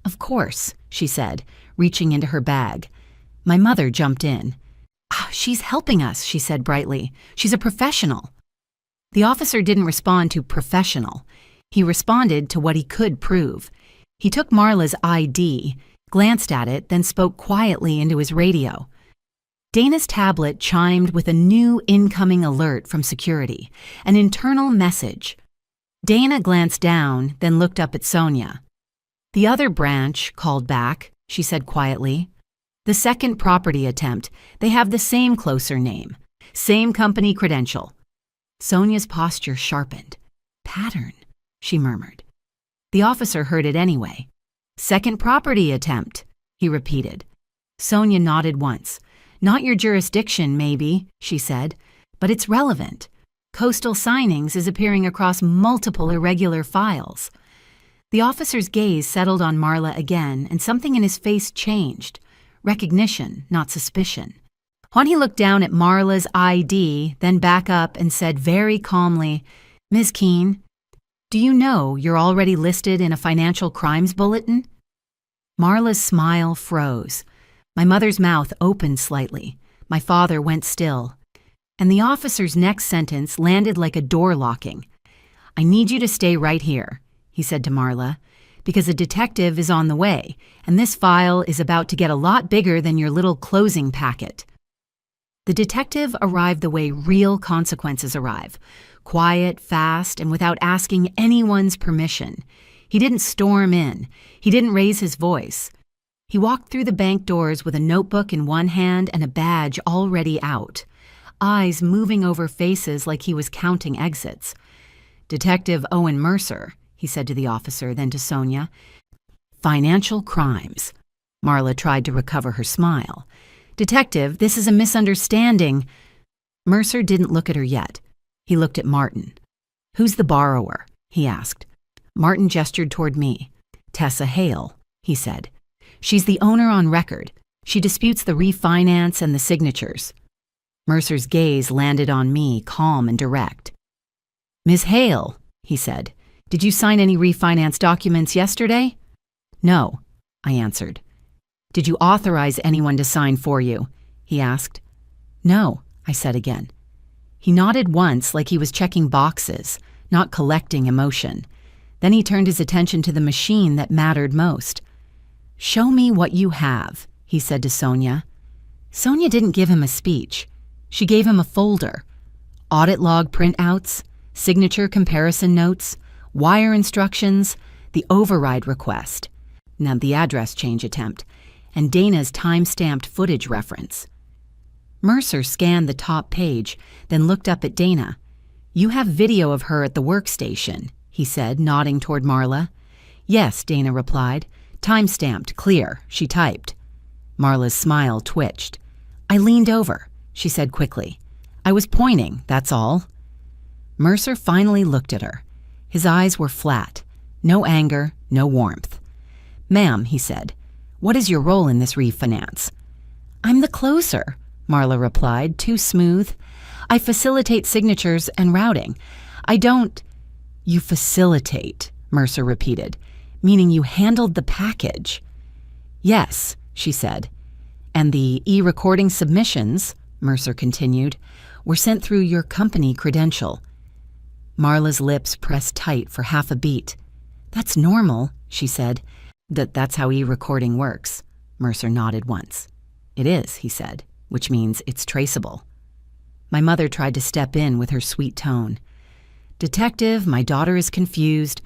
A: "Of course," she said, reaching into her bag. My mother jumped in. "She's helping us," she said brightly. "She's a professional." The officer didn't respond to professional. He responded to what he could prove. He took Marla's ID, glanced at it, then spoke quietly into his radio. Dana's tablet chimed with a new incoming alert from security, an internal message. Dana glanced down, then looked up at Sonia. "The other branch called back," she said quietly. "The second property attempt, they have the same closer name, same company credential." Sonia's posture sharpened. "Pattern," she murmured. The officer heard it anyway. "Second property attempt," he repeated. Sonia nodded once. "Not your jurisdiction, maybe," she said, "but it's relevant. Coastal Signings is appearing across multiple irregular files." The officer's gaze settled on Marla again, and something in his face changed. Recognition, not suspicion. When he looked down at Marla's ID, then back up and said very calmly, "Ms. Keene, do you know you're already listed in a financial crimes bulletin?" Marla's smile froze. My mother's mouth opened slightly. My father went still. And the officer's next sentence landed like a door locking. "I need you to stay right here," he said to Marla, "because a detective is on the way, and this file is about to get a lot bigger than your little closing packet." The detective arrived the way real consequences arrive, quiet, fast, and without asking anyone's permission. He didn't storm in. He didn't raise his voice. He walked through the bank doors with a notebook in one hand and a badge already out, eyes moving over faces like he was counting exits. "Detective Owen Mercer," he said to the officer, then to Sonia. "Financial crimes." Marla tried to recover her smile. "Detective, this is a misunderstanding." Mercer didn't look at her yet. He looked at Martin. "Who's the borrower?" he asked. Martin gestured toward me. "Tessa Hale," he said. "She's the owner on record. She disputes the refinance and the signatures." Mercer's gaze landed on me, calm and direct. "Ms. Hale," he said, "did you sign any refinance documents yesterday?" "No," I answered. "Did you authorize anyone to sign for you?" he asked. "No," I said again. He nodded once like he was checking boxes, not collecting emotion. Then he turned his attention to the machine that mattered most. "Show me what you have," he said to Sonia. Sonia didn't give him a speech. She gave him a folder. Audit log printouts, signature comparison notes, wire instructions, the override request, now the address change attempt, and Dana's time-stamped footage reference. Mercer scanned the top page, then looked up at Dana. "You have video of her at the workstation," he said, nodding toward Marla. "Yes," Dana replied. "Time-stamped, clear," she typed. Marla's smile twitched. "I leaned over," she said quickly. "I was pointing, that's all." Mercer finally looked at her. His eyes were flat. No anger, no warmth. "Ma'am," he said, "what is your role in this refinance?" "I'm the closer," Marla replied, too smooth. "I facilitate signatures and routing. I don't—" "You facilitate," Mercer repeated, "meaning you handled the package." "Yes," she said. "And the e-recording submissions," Mercer continued, "were sent through your company credential." Marla's lips pressed tight for half a beat. "That's normal," she said. That's how e-recording works." Mercer nodded once. "It is," he said, "which means it's traceable." My mother tried to step in with her sweet tone. "Detective, my daughter is confused."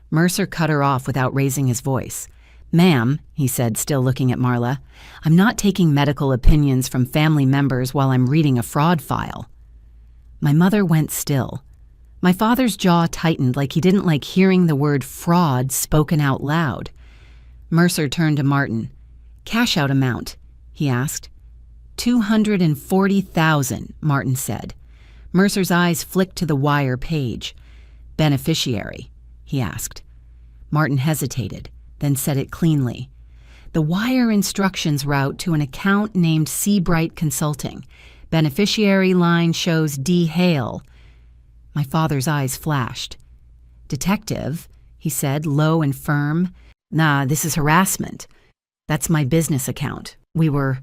A: Mercer cut her off without raising his voice. "Ma'am," he said, still looking at Marla, "I'm not taking medical opinions from family members while I'm reading a fraud file." My mother went still. My father's jaw tightened like he didn't like hearing the word fraud spoken out loud. Mercer turned to Martin. "Cash out amount?" he asked. $240,000, Martin said. Mercer's eyes flicked to the wire page. "Beneficiary?" he asked. Martin hesitated, then said it cleanly. "The wire instructions route to an account named Seabright Consulting. Beneficiary line shows D. Hale." My father's eyes flashed. "Detective," he said, low and firm. "Nah, this is harassment. That's my business account. We were—"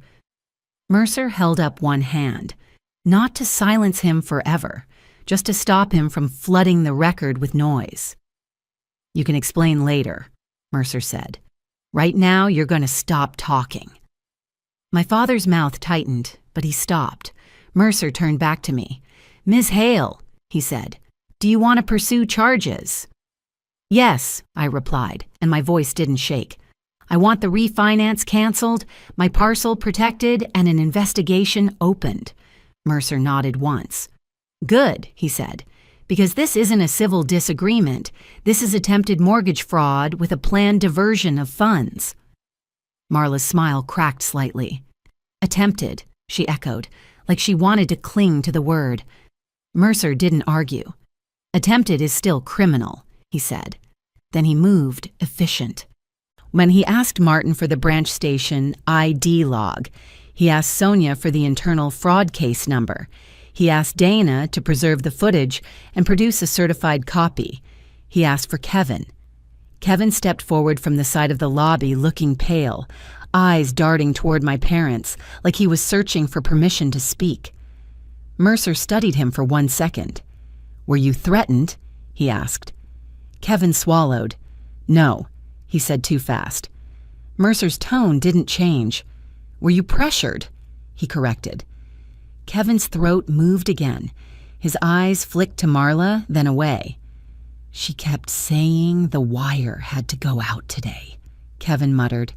A: Mercer held up one hand, not to silence him forever, just to stop him from flooding the record with noise. "You can explain later," Mercer said. "Right now, you're going to stop talking." My father's mouth tightened, but he stopped. Mercer turned back to me. "Ms. Hale," he said, "do you want to pursue charges?" "Yes," I replied, and my voice didn't shake. "I want the refinance canceled, my parcel protected, and an investigation opened." Mercer nodded once. "Good," he said, "because this isn't a civil disagreement. This is attempted mortgage fraud with a planned diversion of funds." Marla's smile cracked slightly. "Attempted," she echoed, like she wanted to cling to the word. Mercer didn't argue. "Attempted is still criminal," he said. Then he moved, efficient. When he asked Martin for the branch station ID log, he asked Sonia for the internal fraud case number. He asked Dana to preserve the footage and produce a certified copy. He asked for Kevin. Kevin stepped forward from the side of the lobby, looking pale, eyes darting toward my parents, like he was searching for permission to speak. Mercer studied him for 1 second. "Were you threatened?" he asked. Kevin swallowed. "No," he said too fast. Mercer's tone didn't change. "Were you pressured?" he corrected. Kevin's throat moved again. His eyes flicked to Marla, then away. "She kept saying the wire had to go out today," Kevin muttered.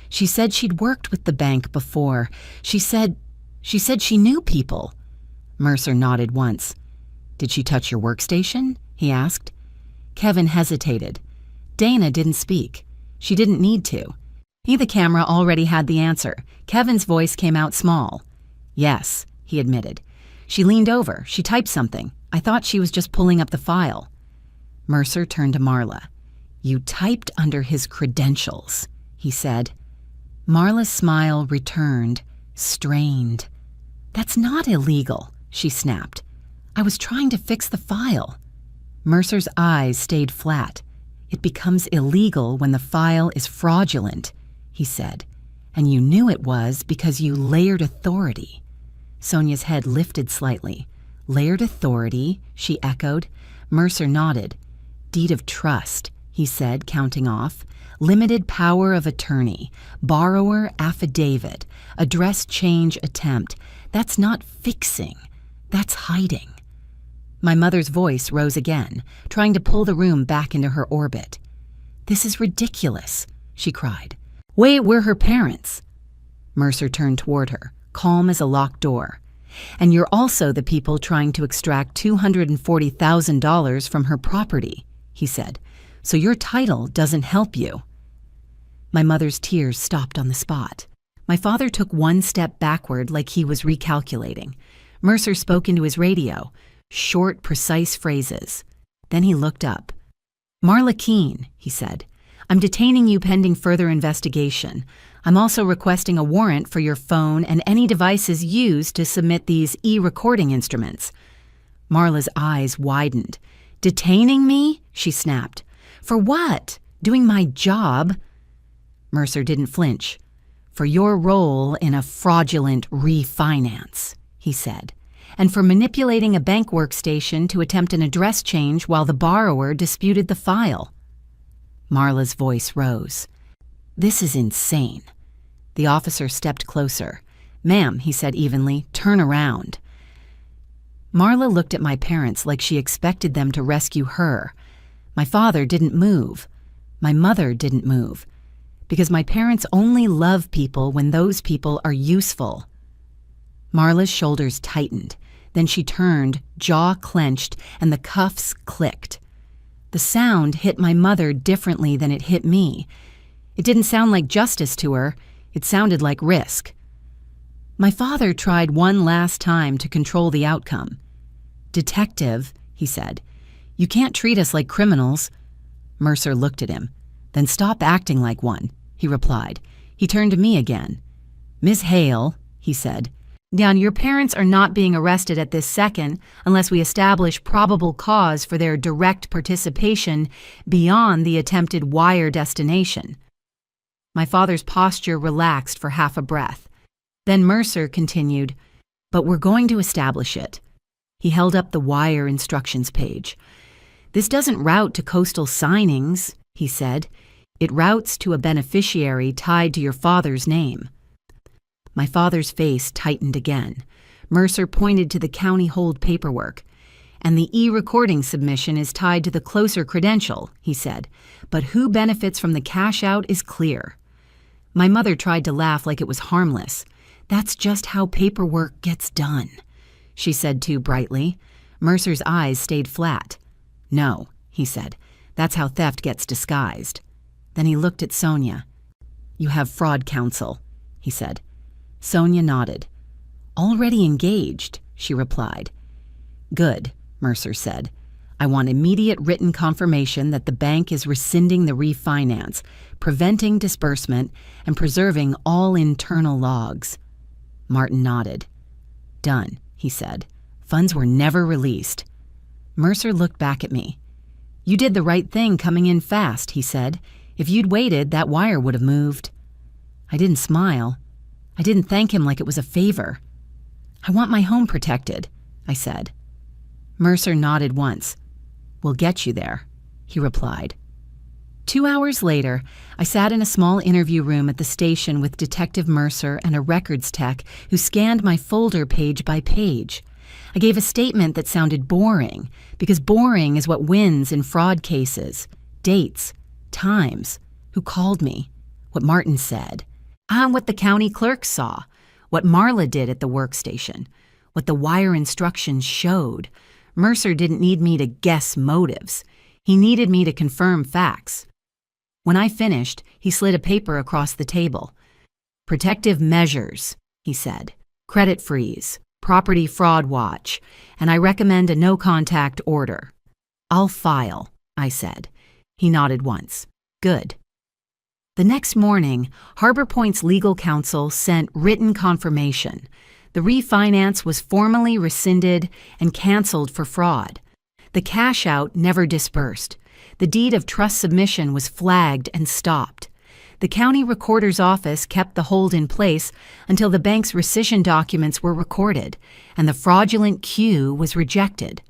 A: "She said she'd worked with the bank before. She said she knew people." Mercer nodded once. "Did she touch your workstation?" he asked. Kevin hesitated. Dana didn't speak. She didn't need to. The camera already had the answer. Kevin's voice came out small. "Yes," he admitted. "She leaned over. She typed something. I thought she was just pulling up the file." Mercer turned to Marla. "You typed under his credentials," he said. Marla's smile returned, strained. "That's not illegal," she snapped. "I was trying to fix the file." Mercer's eyes stayed flat. "It becomes illegal when the file is fraudulent," he said. "And you knew it was because you layered authority." Sonia's head lifted slightly. "Layered authority?" she echoed. Mercer nodded. "Deed of trust," he said, counting off. "Limited power of attorney. Borrower affidavit. Address change attempt. That's not fixing. That's hiding." My mother's voice rose again, trying to pull the room back into her orbit. "This is ridiculous," she cried. "Wait, we're her parents." Mercer turned toward her, calm as a locked door. "And you're also the people trying to extract $240,000 from her property," he said. "So your title doesn't help you." My mother's tears stopped on the spot. My father took one step backward like he was recalculating. Mercer spoke into his radio, short, precise phrases. Then he looked up. "Marla Keene," he said, "I'm detaining you pending further investigation. I'm also requesting a warrant for your phone and any devices used to submit these e-recording instruments." Marla's eyes widened. "Detaining me?" she snapped. "For what? Doing my job?" Mercer didn't flinch. "For your role in a fraudulent refinance," he said, "and for manipulating a bank workstation to attempt an address change while the borrower disputed the file." Marla's voice rose. "This is insane." The officer stepped closer. "Ma'am," he said evenly, "turn around." Marla looked at my parents like she expected them to rescue her. My father didn't move. My mother didn't move. Because my parents only love people when those people are useful. Marla's shoulders tightened. Then she turned, jaw clenched, and the cuffs clicked. The sound hit my mother differently than it hit me. It didn't sound like justice to her. It sounded like risk. My father tried one last time to control the outcome. "Detective," he said, "you can't treat us like criminals." Mercer looked at him. "Then stop acting like one," he replied. He turned to me again. "Miss Hale," he said, "Now, your parents are not being arrested at this second unless we establish probable cause for their direct participation beyond the attempted wire destination." My father's posture relaxed for half a breath. Then Mercer continued, "But we're going to establish it." He held up the wire instructions page. "This doesn't route to Coastal Signings," he said. "It routes to a beneficiary tied to your father's name." My father's face tightened again. Mercer pointed to the county hold paperwork. "And the e-recording submission is tied to the closer credential," he said. "But who benefits from the cash out is clear." My mother tried to laugh like it was harmless. "That's just how paperwork gets done," she said too brightly. Mercer's eyes stayed flat. "No," he said. "That's how theft gets disguised." Then he looked at Sonia. "You have fraud counsel," he said. Sonia nodded. "Already engaged," she replied. "Good," Mercer said. "I want immediate written confirmation that the bank is rescinding the refinance, preventing disbursement, and preserving all internal logs." Martin nodded. "Done," he said. "Funds were never released." Mercer looked back at me. "You did the right thing coming in fast," he said. "If you'd waited, that wire would have moved." I didn't smile. I didn't thank him like it was a favor. "I want my home protected," I said. Mercer nodded once. "We'll get you there," he replied. 2 hours later, I sat in a small interview room at the station with Detective Mercer and a records tech who scanned my folder page by page. I gave a statement that sounded boring, because boring is what wins in fraud cases. Dates, times, who called me, what Martin said, what the county clerk saw, what Marla did at the workstation, what the wire instructions showed. Mercer didn't need me to guess motives. He needed me to confirm facts. When I finished, he slid a paper across the table. "Protective measures," he said. "Credit freeze, property fraud watch, and I recommend a no-contact order." "I'll file," I said. He nodded once. "Good." The next morning, Harbor Point's legal counsel sent written confirmation. The refinance was formally rescinded and canceled for fraud. The cash out never disbursed. The deed of trust submission was flagged and stopped. The county recorder's office kept the hold in place until the bank's rescission documents were recorded, and the fraudulent Q was rejected.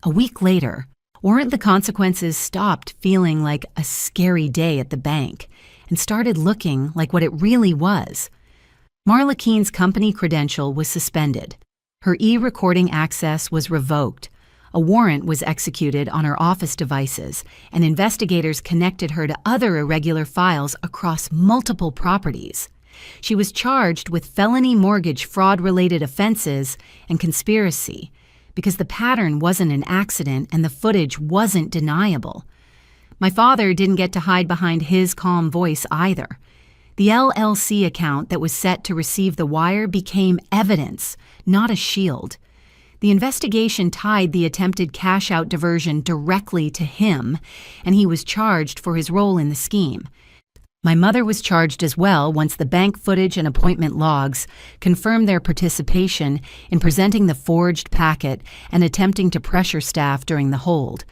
A: A week later, weren't the consequences stopped feeling like a scary day at the bank and started looking like what it really was? Marla Keene's company credential was suspended. Her e-recording access was revoked. A warrant was executed on her office devices, and investigators connected her to other irregular files across multiple properties. She was charged with felony mortgage fraud-related offenses and conspiracy because the pattern wasn't an accident and the footage wasn't deniable. My father didn't get to hide behind his calm voice either. The LLC account that was set to receive the wire became evidence, not a shield. The investigation tied the attempted cash-out diversion directly to him, and he was charged for his role in the scheme. My mother was charged as well once the bank footage and appointment logs confirmed their participation in presenting the forged packet and attempting to pressure staff during the hold.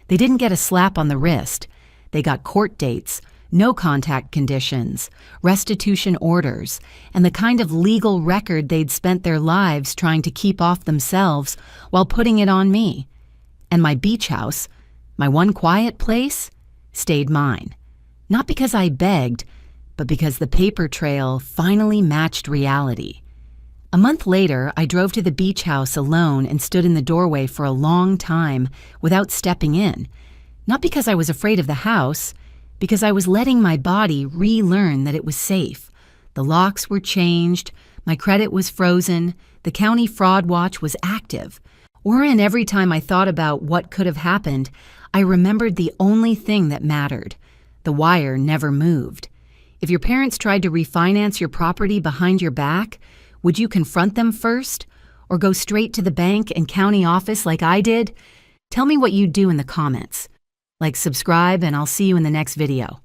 A: They didn't get a slap on the wrist. They got court dates, no contact conditions, restitution orders, and the kind of legal record they'd spent their lives trying to keep off themselves while putting it on me. And my beach house, my one quiet place, stayed mine. Not because I begged, but because the paper trail finally matched reality. A month later, I drove to the beach house alone and stood in the doorway for a long time without stepping in. Not because I was afraid of the house, because I was letting my body relearn that it was safe. The locks were changed, my credit was frozen, the county fraud watch was active. And every time I thought about what could have happened, I remembered the only thing that mattered. The wire never moved. If your parents tried to refinance your property behind your back, would you confront them first? Or go straight to the bank and county office like I did? Tell me what you'd do in the comments. Like, subscribe, and I'll see you in the next video.